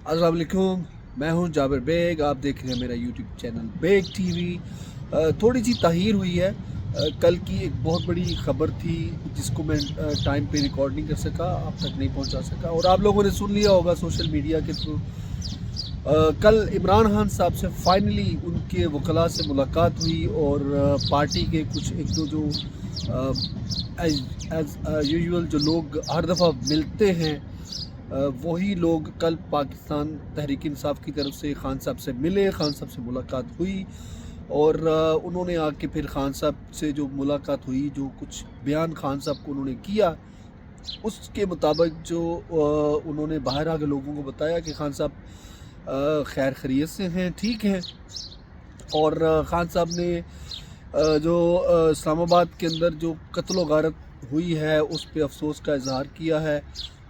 अस्सलाम वालेकुम, मैं हूं जाबिर बेग। आप देख रहे हैं मेरा यूट्यूब चैनल बेग टीवी। थोड़ी सी ताहीर हुई है। कल की एक बहुत बड़ी ख़बर थी जिसको मैं टाइम पे रिकॉर्ड नहीं कर सका, आप तक नहीं पहुंचा सका, और आप लोगों ने सुन लिया होगा सोशल मीडिया के थ्रू। कल इमरान खान साहब से फाइनली उनके वकला से मुलाकात हुई और पार्टी के कुछ एक दो जो एज यूजुअल जो लोग हर दफ़ा मिलते हैं, वही लोग कल पाकिस्तान तहरीक इंसाफ की तरफ से खान साहब से मिले, खान साहब से मुलाकात हुई और उन्होंने आके फिर खान साहब से जो मुलाकात हुई, जो कुछ बयान खान साहब को उन्होंने किया, उसके मुताबिक जो उन्होंने बाहर आके लोगों को बताया कि खान साहब खैर खैरियत से हैं, ठीक हैं। और खान साहब ने जो इस्लामाबाद के अंदर जो कत्ल व गारत हुई है उस पे अफसोस का इजहार किया है।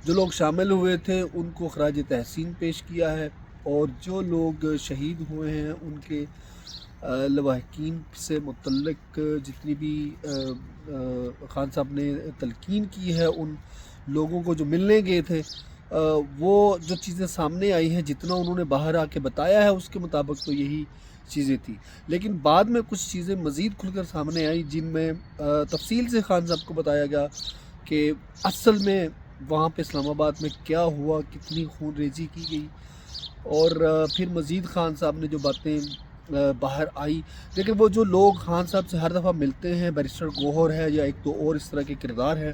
जो लोग शामिल हुए थे उनको खराज तहसीन पेश किया है और जो लोग शहीद हुए हैं उनके लवाहकीन से मुतल्लिक जितनी भी खान साहब ने तलकीन की है उन लोगों को जो मिलने गए थे, वो जो चीज़ें सामने आई हैं, जितना उन्होंने बाहर आके बताया है उसके मुताबिक तो यही चीज़ें थी। लेकिन बाद में कुछ चीज़ें मज़ीद खुलकर सामने आई जिनमें तफसील से खान साहब को बताया गया कि असल में वहाँ पे इस्लामाबाद में क्या हुआ, कितनी खून रेजी की गई। और फिर मज़ीद खान साहब ने जो बातें बाहर आई। लेकिन वो जो लोग खान साहब से हर दफ़ा मिलते हैं, बैरिस्टर गौहर है या एक दो और इस तरह के किरदार हैं,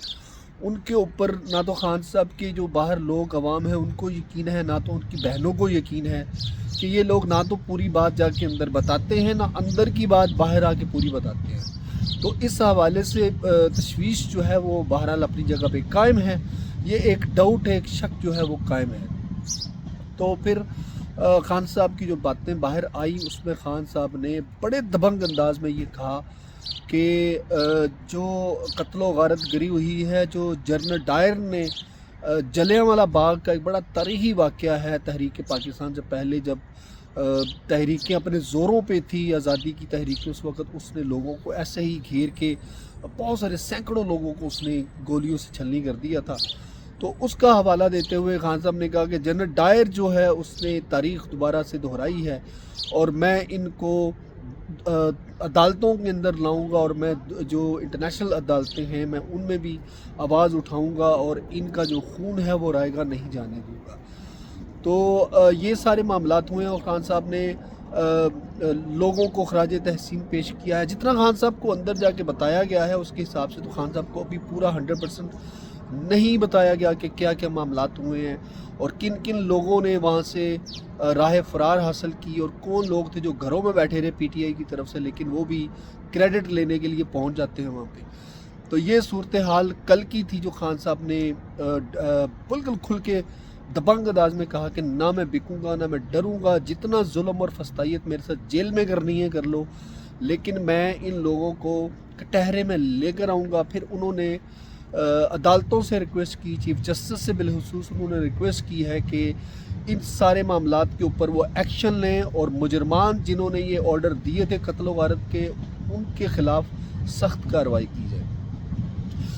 उनके ऊपर ना तो खान साहब के जो बाहर लोग अवाम हैं उनको यकीन है, ना तो उनकी बहनों को यकीन है कि ये लोग ना तो पूरी बात जाके अंदर बताते हैं, ना अंदर की बात बाहर आके पूरी बताते हैं। तो इस हवाले से तशवीश जो है वो बहरहाल अपनी जगह पे कायम है। ये एक डाउट है, एक शक जो है वो कायम है। तो फिर खान साहब की जो बातें बाहर आई उसमें खान साहब ने बड़े दबंग अंदाज में ये कहा कि जो कत्ल व गारत गिरी हुई है, जो जनरल डायर ने जलियांवाला बाग का एक बड़ा तारीखी वाक़या है तहरीक पाकिस्तान से पहले, जब तहरीकें अपने ज़ोरों पे थी, आज़ादी की तहरीकें, उस वक़्त उसने लोगों को ऐसे ही घेर के बहुत सारे सैकड़ों लोगों को उसने गोलियों से छलनी कर दिया था। तो उसका हवाला देते हुए खान साहब ने कहा कि जनरल डायर जो है उसने तारीख़ दोबारा से दोहराई है और मैं इनको अदालतों के अंदर लाऊंगा और मैं जो इंटरनेशनल अदालतें हैं मैं उनमें भी आवाज़ उठाऊंगा और इनका जो खून है वो रायगा नहीं जाने दूंगा। तो ये सारे मामलात हुए हैं और खान साहब ने लोगों को खराज तहसीन पेश किया है। जितना खान साहब को अंदर जाके बताया गया है उसके हिसाब से तो खान साहब को अभी पूरा 100% नहीं बताया गया कि क्या क्या मामलात हुए हैं और किन किन लोगों ने वहाँ से राह फरार हासिल की और कौन लोग थे जो घरों में बैठे रहे पीटीआई की तरफ से, लेकिन वो भी क्रेडिट लेने के लिए पहुँच जाते हैं वहाँ पे। तो ये सूरत हाल कल की थी जो खान साहब ने बिल्कुल खुल के दबंग अंदाज में कहा कि ना मैं बिकूंगा, ना मैं डरूंगा, जितना जुल्म और फस्तायत मेरे साथ जेल में करनी है कर लो, लेकिन मैं इन लोगों को कटहरे में लेकर आऊँगा। फिर उन्होंने अदालतों से रिक्वेस्ट की, चीफ जस्टिस से बिलखुसूस उन्होंने रिक्वेस्ट की है कि इन सारे मामलात के ऊपर वो एक्शन लें और मुजरमान जिन्होंने ये ऑर्डर दिए थे कत्ल व गारत के, उनके ख़िलाफ़ सख्त कार्रवाई की जाए।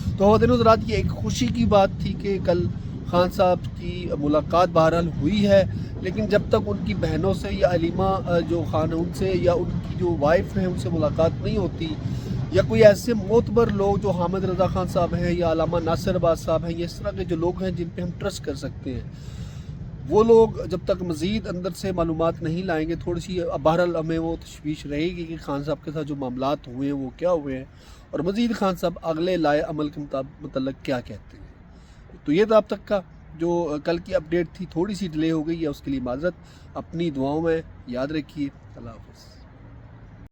तो ख़वातीन हज़रात, ये एक खुशी की बात थी कि कल खान साहब की मुलाकात बहरहाल हुई है, लेकिन जब तक उनकी बहनों से या अलीमा जो खान उनसे या उनकी जो वाइफ है उनसे मुलाकात नहीं होती, या कोई ऐसे मोतबर लोग जो हामिद रज़ा खान साहब हैं या अल्लामा नासिर अब्बास साहब हैं, ये इस तरह के जो लोग हैं जिन पे हम ट्रस्ट कर सकते हैं, वो लोग जब तक मज़ीद अंदर से मालूमात नहीं लाएंगे, थोड़ी सी बहरहाल हमें वो तशवीश रहेगी कि खान साहब के साथ जो मामलात हुए हैं वो क्या हुए हैं और मज़ीद खान साहब अगले लाए अमल के मतलब क्या कहते हैं। तो ये था अब तक का जो कल की अपडेट थी, थोड़ी सी डिले हो गई है, उसके लिए माजरत। अपनी दुआओं में याद रखिए। अल्लाह हाफ़िज़।